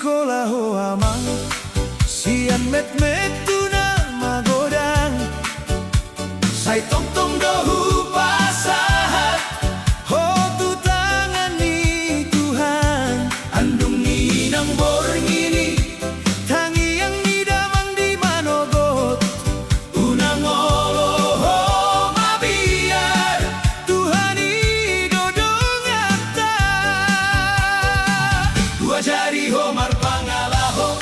sekolah ho amang sian met tuna magodang sai tong tong dohu pasahat ho tu tangan ni Tuhan andung ni nang borngini tangi yang ni damang di manogot unang olo ho mabiar Tuhan i dodong ata dua jari ho marpangalaho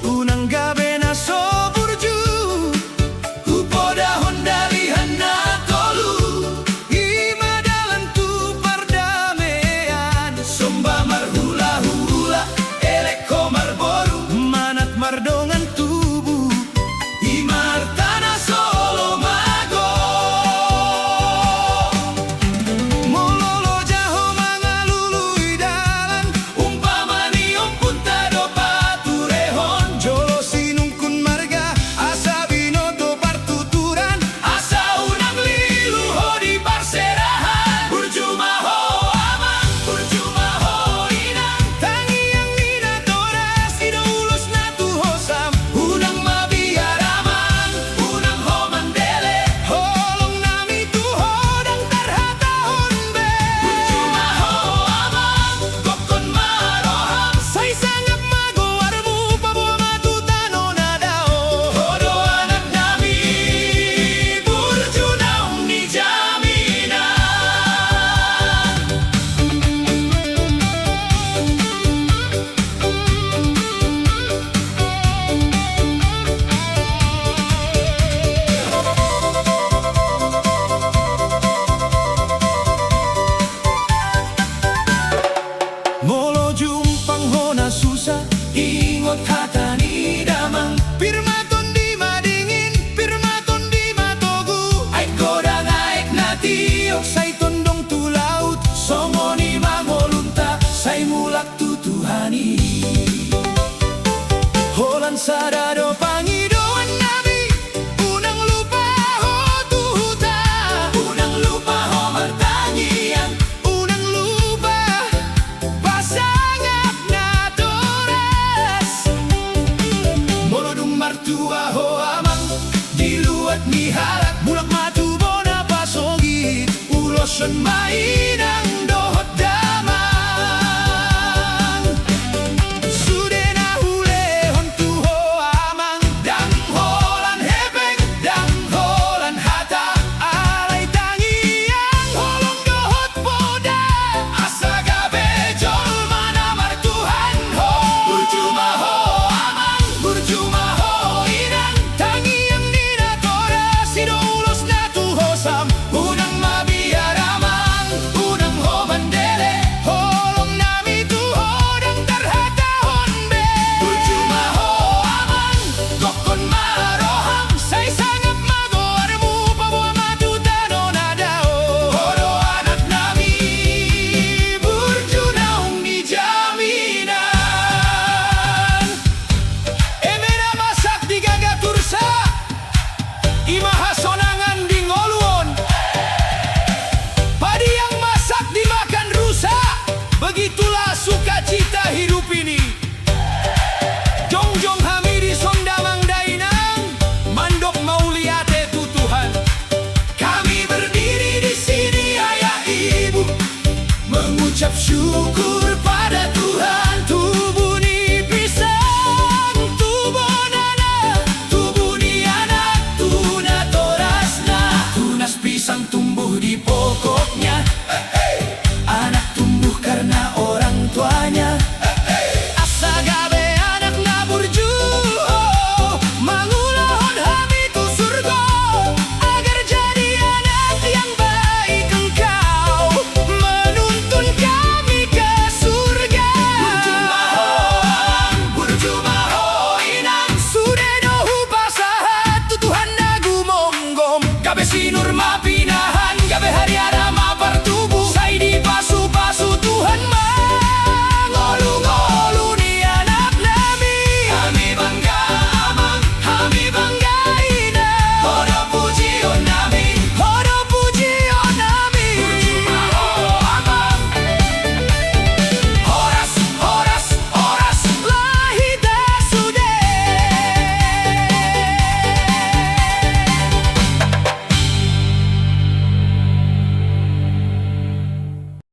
unang gabe na soburju upoda hondalihan na tolu imadalan tu pardamaian somba marhula-hula eleko marboru manat mardongan tubuh imar tanah solo mago mololo jaho mangalului dalan umpamani ompun tado paturehon jolo sinungkun marga asa binoto partuturan asa unang lilu ho di parserahan burjumaho amang burjumaho inang tangi yang nina toras ida ulus na tu hosam unang mabiar amang unang ho mandele holong nami tu hodang tarhatahon be burjumaho amang kokon maroham say sangap mago armu pabuha matutano na dao hodo anak nami burjunaung ni jaminan molo jumpang hona susah ingot hata ni damang pirmaton di madingin pirmaton di matogu ay kodang aek na tiok say tondong tu laut songo ni mangolunta say mulak tu tuhani holan sadado pangidoan nabi unang lupa ho tu huta unang lupa ho martangian unang lupa pasangap na toras molodung martua ho amang diluat ni halak mulak matubo na pasogit uloson mainang dohot damang sude na hulehon tu ho amang dang holan hepeng dang holan hata alay tangi yang holong dohot poda asa gabe jol manamar Tuhan ho burjumaho amang burjumaho inang tangi yang nina tora sido ulos na tu hosam unang mabiar amang unang ho mandele holong nami tu hodang tarhatahon be burjumaho amang kokon maroham say sangap mago armu pabuha matutano na dao hodo anak nami burjunaung ni jaminan emena masak di gagatursa imaha sonangan di ngoluon padi yang masak dimakan rusa begitulah sukacita hidup ini jongjong hamidi sondamang dainang mandok mauliate tu Tuhan kami berdiri di sini ayah ibu mengucap syukur